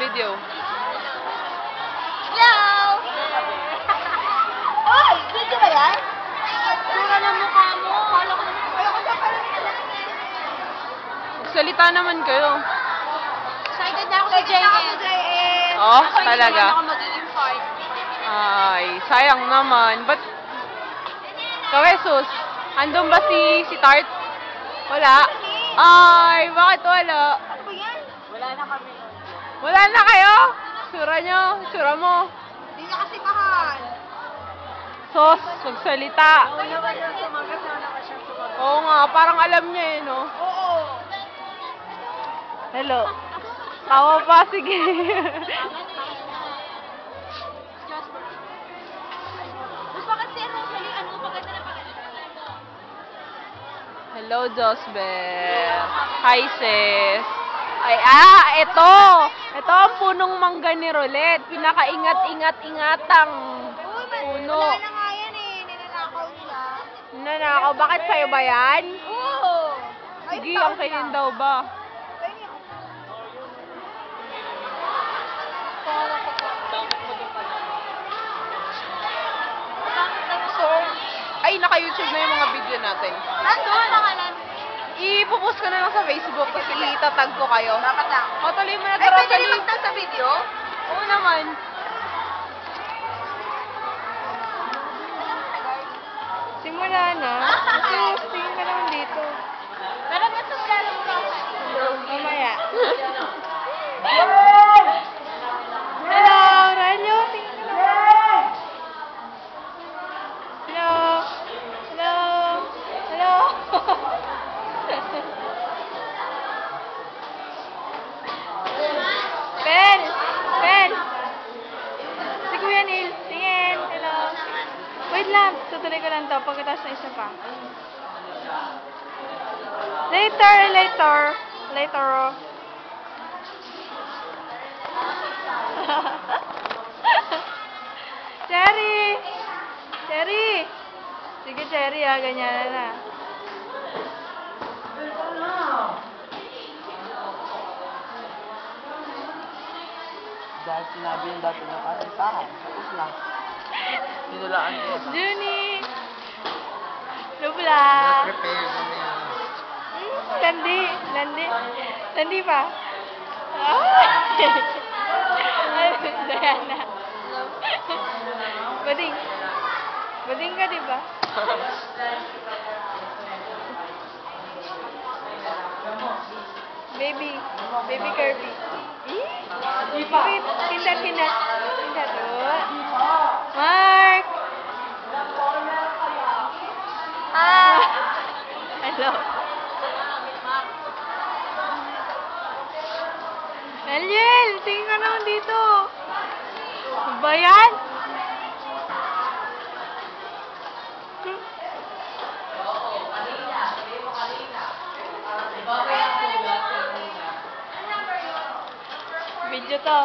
video. Hello! Oy! Video ba yan? Sura ng mukha mo. Ayoko sa pala nila. Magsalita naman kayo. Excited na ako sa JN. Oh, talaga? Ako magiging part. Ay, sayang naman. Ba't? Kawesus, andun ba si Tart? Wala? Ay, bakit wala? Ano ba yan? Wala na kami. Wala na kayo? Sura nyo? Sura mo? Hindi niya kasi mahal. Sos, magsalita. Oo naman yung sumagas na naman siya sumagas. Oo nga, parang alam niya eh, no? Oo. Hello. Tawa pa, sige. Tapos bakit si Rosalie, maganda na paganda? Hello, Josbel. Hi, sis. Ay, ito. Ito ang punong mangga ni Rolet. Pinakaingat-ingat-ingatang puno. Wala na nga yan eh. Ninanakaw nila. Nanakaw, bakit sa'yo ba yan? Oo. Sige, ang kainin daw ba? So, ay, naka-YouTube na yung mga video natin. Nandun ang alam. Ipopost ko na lang sa Facebook kasi itatag ko kayo. Dapat lang. O, tuloy mo na Ay, pwede Rosalie. rin magtag sa video? Oo naman. Simula na. Kasi tingin ka naman dito. Pero ba't sumulalo mo lang? Mamaya. Hello, Ranyo. Tingin ka naman. Hello. Hello. Hello. Pen! Pen! Si Kuya Neil. Tingin. Hello. Wait lang. Tutuloy ko lang to. Pagkatapos na isa pa. Later. Later. Cherry! Cherry! Sige, Cherry ha. Ganyan na. Dahil sinabi yung dati ng ating tahan. Tapos lang. Ninulaan niya ba? Junie! Lubla! Prepare mo na yan. Landi pa. Diana. Bading ka, di ba? Baby Kirby. Pindat. Mark! Hello. Eliel, tingin ka naman dito. Ano ba yan? Video to.